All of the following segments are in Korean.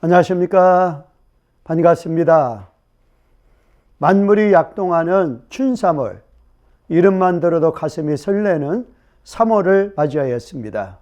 안녕하십니까. 반갑습니다. 만물이 약동하는 춘3월, 이름만 들어도 가슴이 설레는 3월을 맞이하였습니다.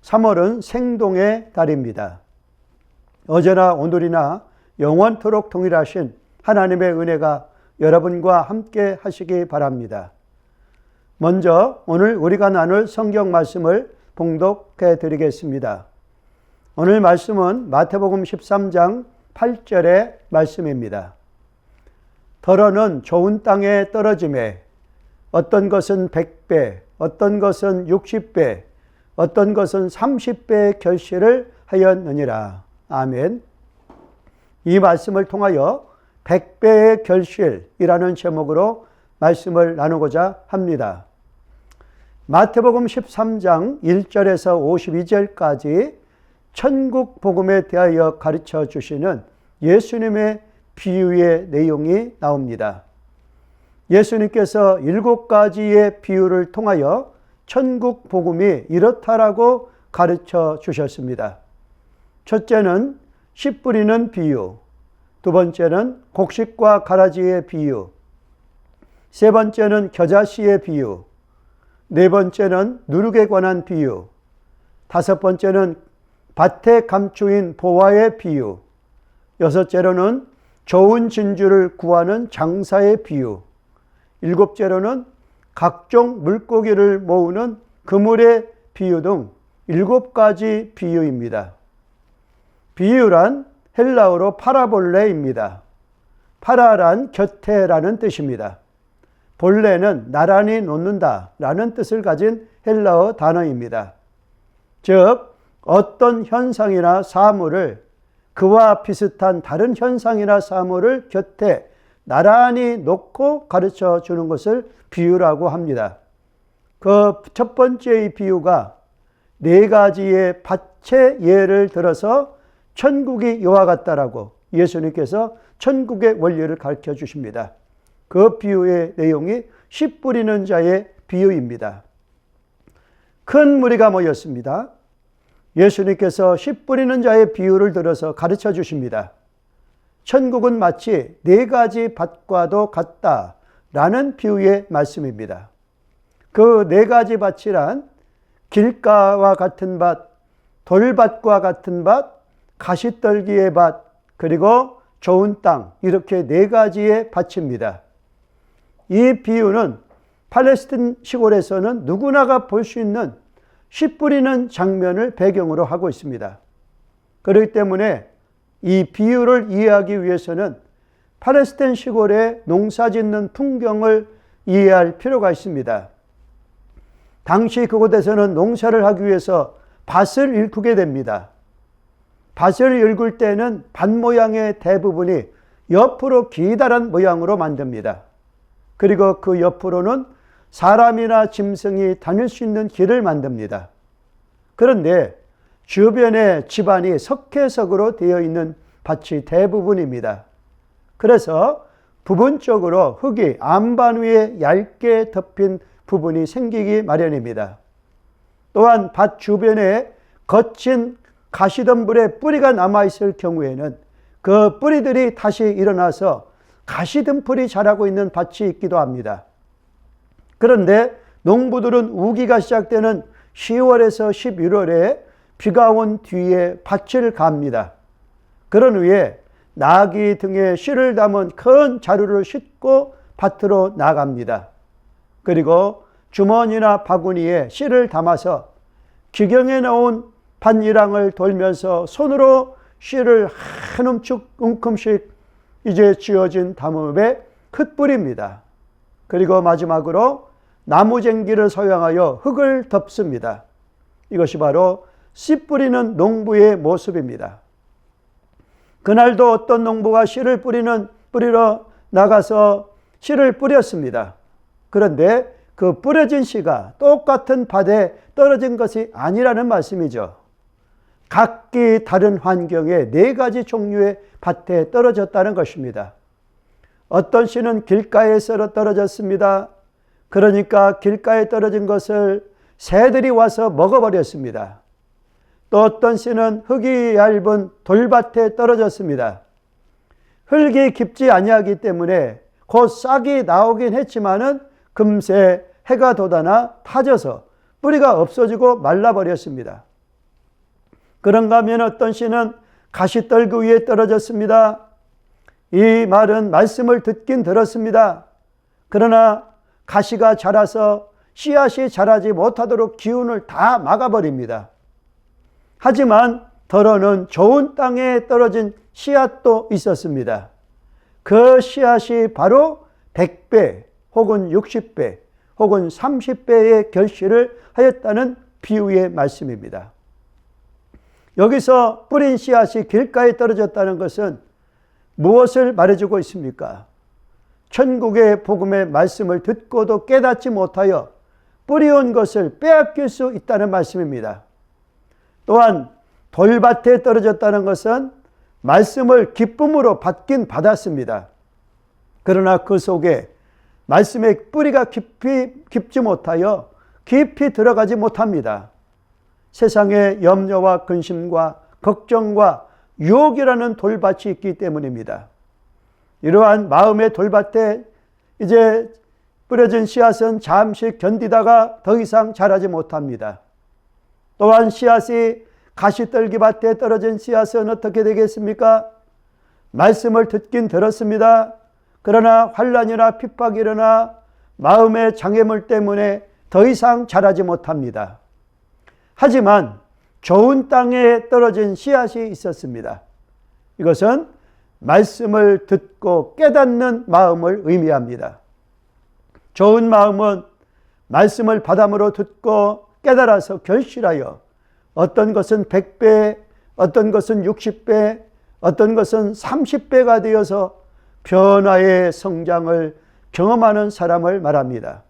3월은 생동의 달입니다. 어제나 오늘이나 영원토록 동일하신 하나님의 은혜가 여러분과 함께 하시기 바랍니다. 먼저 오늘 우리가 나눌 성경 말씀을 봉독해 드리겠습니다. 오늘 말씀은 마태복음 13장 8절의 말씀입니다. 더러는 좋은 땅에 떨어짐에 어떤 것은 100배, 어떤 것은 60배, 어떤 것은 30배의 결실을 하였느니라. 아멘. 이 말씀을 통하여 100배의 결실이라는 제목으로 말씀을 나누고자 합니다. 마태복음 13장 1절에서 52절까지 천국 복음에 대하여 가르쳐 주시는 예수님의 비유의 내용이 나옵니다. 예수님께서 7가지의 비유를 통하여 천국 복음이 이렇다라고 가르쳐 주셨습니다. 첫째는 씨 뿌리는 비유, 두 번째는 곡식과 가라지의 비유, 세 번째는 겨자씨의 비유, 네 번째는 누룩에 관한 비유, 다섯 번째는 밭에 감추인 보화의 비유, 여섯째로는 좋은 진주를 구하는 장사의 비유, 일곱째로는 각종 물고기를 모으는 그물의 비유 등 7가지 비유입니다. 비유란 헬라어로 파라볼레입니다. 파라란 곁에라는 뜻입니다. 볼레는 나란히 놓는다 라는 뜻을 가진 헬라어 단어입니다. 즉 어떤 현상이나 사물을 그와 비슷한 다른 현상이나 사물을 곁에 나란히 놓고 가르쳐 주는 것을 비유라고 합니다. 그 첫 번째의 비유가 4가지의 밭의 예를 들어서 천국이 이와 같다라고 예수님께서 천국의 원리를 가르쳐 주십니다. 그 비유의 내용이 씨 뿌리는 자의 비유입니다. 큰 무리가 모였습니다. 예수님께서 씨 뿌리는 자의 비유를 들어서 가르쳐 주십니다. 천국은 마치 4가지 밭과도 같다라는 비유의 말씀입니다. 그 4가지 밭이란 길가와 같은 밭, 돌밭과 같은 밭, 가시떨기의 밭, 그리고 좋은 땅, 이렇게 4가지의 밭입니다. 이 비유는 팔레스틴 시골에서는 누구나가 볼 수 있는 씨 뿌리는 장면을 배경으로 하고 있습니다. 그렇기 때문에 이 비유를 이해하기 위해서는 팔레스틴 시골의 농사 짓는 풍경을 이해할 필요가 있습니다. 당시 그곳에서는 농사를 하기 위해서 밭을 일구게 됩니다. 밭을 일굴 때는 밭 모양의 대부분이 옆으로 기다란 모양으로 만듭니다. 그리고 그 옆으로는 사람이나 짐승이 다닐 수 있는 길을 만듭니다. 그런데 주변에 집안이 석회석으로 되어 있는 밭이 대부분입니다. 그래서 부분적으로 흙이 안반 위에 얇게 덮인 부분이 생기기 마련입니다. 또한 밭 주변에 거친 가시덤불에 뿌리가 남아있을 경우에는 그 뿌리들이 다시 일어나서 가시덤불이 자라고 있는 밭이 있기도 합니다. 그런데 농부들은 우기가 시작되는 10월에서 11월에 비가 온 뒤에 밭을 갑니다. 그런 후에 나귀 등에 씨를 담은 큰 자루를 싣고 밭으로 나갑니다. 그리고 주머니나 바구니에 씨를 담아서 기경에 나온 밭이랑을 돌면서 손으로 씨를 한 움큼씩 이제 쥐어진 담음에 흩뿌립니다. 그리고 마지막으로 나무쟁기를 사용하여 흙을 덮습니다. 이것이 바로 씨 뿌리는 농부의 모습입니다. 그날도 어떤 농부가 씨를 뿌리러 나가서 씨를 뿌렸습니다. 그런데 그 뿌려진 씨가 똑같은 밭에 떨어진 것이 아니라는 말씀이죠. 각기 다른 환경에 4가지 종류의 밭에 떨어졌다는 것입니다. 어떤 씨는 길가에 떨어졌습니다. 그러니까 길가에 떨어진 것을 새들이 와서 먹어버렸습니다. 또 어떤 씨는 흙이 얇은 돌밭에 떨어졌습니다. 흙이 깊지 아니하기 때문에 곧 싹이 나오긴 했지만은 금세 해가 돋아나 타져서 뿌리가 없어지고 말라버렸습니다. 그런가 하면 어떤 씨는 가시떨기 위에 떨어졌습니다. 이 말은 말씀을 듣긴 들었습니다. 그러나 가시가 자라서 씨앗이 자라지 못하도록 기운을 다 막아버립니다. 하지만 더러는 좋은 땅에 떨어진 씨앗도 있었습니다. 그 씨앗이 바로 100배 혹은 60배 혹은 30배의 결실을 하였다는 비유의 말씀입니다. 여기서 뿌린 씨앗이 길가에 떨어졌다는 것은 무엇을 말해주고 있습니까? 천국의 복음의 말씀을 듣고도 깨닫지 못하여 뿌리온 것을 빼앗길 수 있다는 말씀입니다. 또한 돌밭에 떨어졌다는 것은 말씀을 기쁨으로 받긴 받았습니다. 그러나 그 속에 말씀의 뿌리가 깊지 못하여 깊이 들어가지 못합니다. 세상에 염려와 근심과 걱정과 유혹이라는 돌밭이 있기 때문입니다. 이러한 마음의 돌밭에 이제 뿌려진 씨앗은 잠시 견디다가 더 이상 자라지 못합니다. 또한 씨앗이 가시떨기밭에 떨어진 씨앗은 어떻게 되겠습니까? 말씀을 듣긴 들었습니다. 그러나 환난이나 핍박이 일어나 마음의 장애물 때문에 더 이상 자라지 못합니다. 하지만 좋은 땅에 떨어진 씨앗이 있었습니다. 이것은 말씀을 듣고 깨닫는 마음을 의미합니다. 좋은 마음은 말씀을 바람으로 듣고 깨달아서 결실하여 어떤 것은 100배, 어떤 것은 60배, 어떤 것은 30배가 되어서 변화의 성장을 경험하는 사람을 말합니다.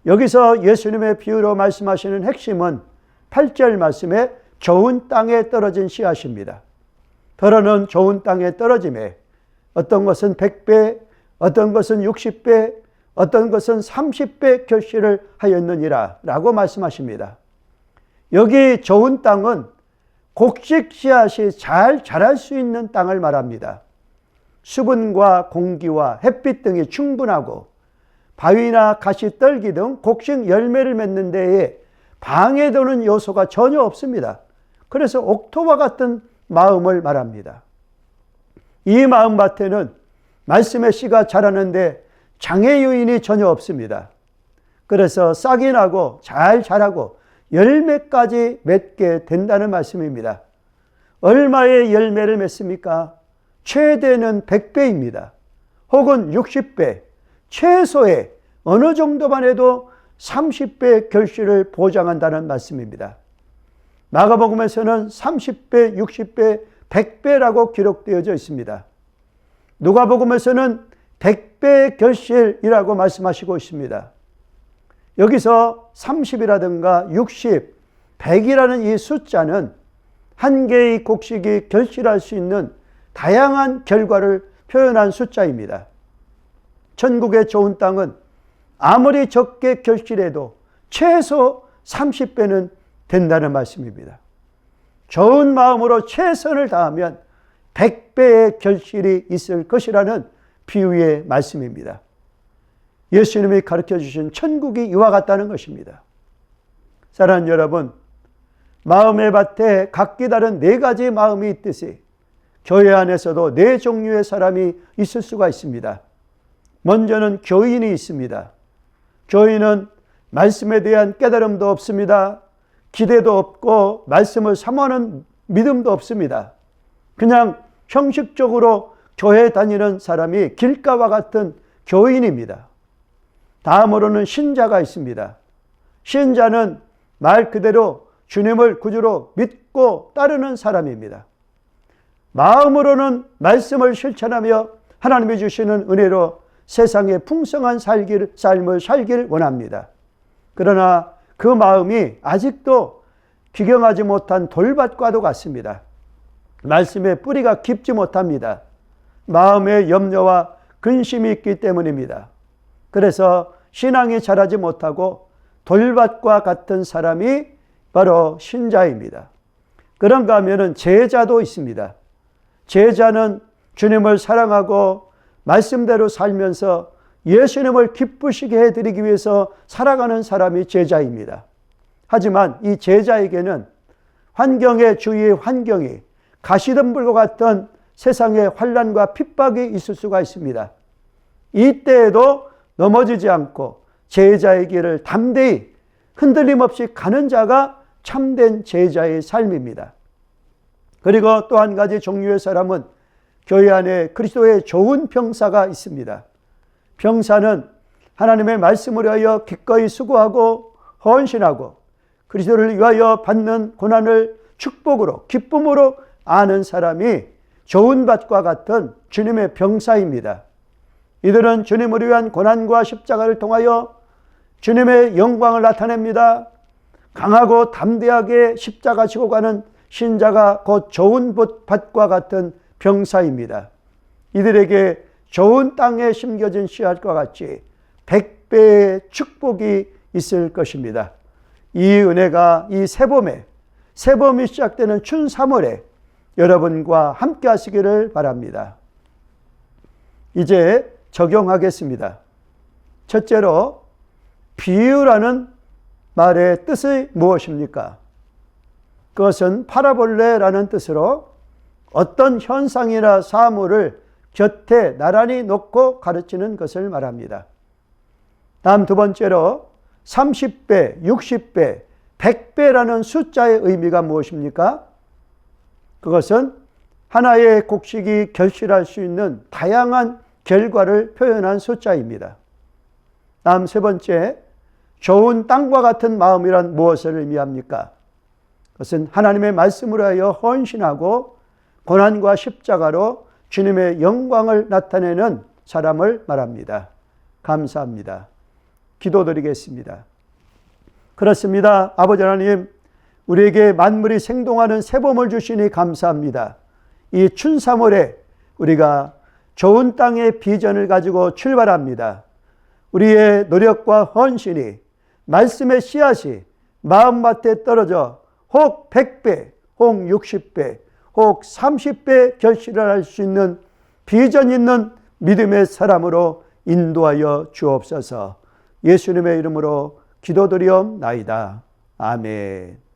여기서 예수님의 비유로 말씀하시는 핵심은 8절 말씀에 좋은 땅에 떨어진 씨앗입니다. 더러는 좋은 땅에 떨어짐에 어떤 것은 100배, 어떤 것은 60배, 어떤 것은 30배 결실을 하였느니라 라고 말씀하십니다. 여기 좋은 땅은 곡식 씨앗이 잘 자랄 수 있는 땅을 말합니다. 수분과 공기와 햇빛 등이 충분하고 바위나 가시떨기 등 곡식 열매를 맺는 데에 방해되는 요소가 전혀 없습니다. 그래서 옥토와 같은 마음을 말합니다. 이 마음밭에는 말씀의 씨가 자라는데 장애 요인이 전혀 없습니다. 그래서 싹이 나고 잘 자라고 열매까지 맺게 된다는 말씀입니다. 얼마의 열매를 맺습니까? 최대는 100배입니다. 혹은 60배, 최소의 어느 정도만 해도 30배 결실을 보장한다는 말씀입니다. 마가복음에서는 30배, 60배, 100배라고 기록되어져 있습니다. 누가복음에서는 100배 결실이라고 말씀하시고 있습니다. 여기서 30이라든가 60, 100이라는 이 숫자는 한 개의 곡식이 결실할 수 있는 다양한 결과를 표현한 숫자입니다. 천국의 좋은 땅은 아무리 적게 결실해도 최소 30배는 된다는 말씀입니다. 좋은 마음으로 최선을 다하면 100배의 결실이 있을 것이라는 비유의 말씀입니다. 예수님이 가르쳐 주신 천국이 이와 같다는 것입니다. 사랑하는 여러분, 마음의 밭에 각기 다른 4가지 마음이 있듯이 교회 안에서도 4종류의 사람이 있을 수가 있습니다. 먼저는 교인이 있습니다. 교인은 말씀에 대한 깨달음도 없습니다. 기대도 없고 말씀을 사모하는 믿음도 없습니다. 그냥 형식적으로 교회 다니는 사람이 길가와 같은 교인입니다. 다음으로는 신자가 있습니다. 신자는 말 그대로 주님을 구주로 믿고 따르는 사람입니다. 마음으로는 말씀을 실천하며 하나님이 주시는 은혜로 세상에 풍성한 삶을 살길 원합니다. 그러나 그 마음이 아직도 기경하지 못한 돌밭과도 같습니다. 말씀의 뿌리가 깊지 못합니다. 마음에 염려와 근심이 있기 때문입니다. 그래서 신앙이 자라지 못하고 돌밭과 같은 사람이 바로 신자입니다. 그런가 하면은 제자도 있습니다. 제자는 주님을 사랑하고 말씀대로 살면서 예수님을 기쁘시게 해드리기 위해서 살아가는 사람이 제자입니다. 하지만 이 제자에게는 주위의 환경이 가시덤불과 같은 세상의 환난과 핍박이 있을 수가 있습니다. 이때에도 넘어지지 않고 제자의 길을 담대히 흔들림 없이 가는 자가 참된 제자의 삶입니다. 그리고 또 한 가지 종류의 사람은 교회 안에 그리스도의 좋은 병사가 있습니다. 병사는 하나님의 말씀을 위하여 기꺼이 수고하고 헌신하고 그리스도를 위하여 받는 고난을 축복으로 기쁨으로 아는 사람이 좋은 밭과 같은 주님의 병사입니다. 이들은 주님을 위한 고난과 십자가를 통하여 주님의 영광을 나타냅니다. 강하고 담대하게 십자가 지고 가는 신자가 곧 좋은 밭과 같은 병사입니다. 이들에게 좋은 땅에 심겨진 씨앗과 같이 100배의 축복이 있을 것입니다. 이 은혜가 이 새봄이 시작되는 춘 3월에 여러분과 함께 하시기를 바랍니다. 이제 적용하겠습니다. 첫째로 비유라는 말의 뜻이 무엇입니까? 그것은 파라볼레라는 뜻으로 어떤 현상이나 사물을 곁에 나란히 놓고 가르치는 것을 말합니다. 다음 두 번째로 30배, 60배, 100배라는 숫자의 의미가 무엇입니까? 그것은 하나의 곡식이 결실할 수 있는 다양한 결과를 표현한 숫자입니다. 다음 세 번째, 좋은 땅과 같은 마음이란 무엇을 의미합니까? 그것은 하나님의 말씀을 하여 헌신하고 고난과 십자가로 주님의 영광을 나타내는 사람을 말합니다. 감사합니다. 기도드리겠습니다. 그렇습니다. 아버지 하나님, 우리에게 만물이 생동하는 새봄을 주시니 감사합니다. 이 춘 3월에 우리가 좋은 땅의 비전을 가지고 출발합니다. 우리의 노력과 헌신이 말씀의 씨앗이 마음밭에 떨어져 혹 100배, 혹 60배, 혹 30배 결실을 할 수 있는 비전 있는 믿음의 사람으로 인도하여 주옵소서. 예수님의 이름으로 기도드리옵나이다. 아멘.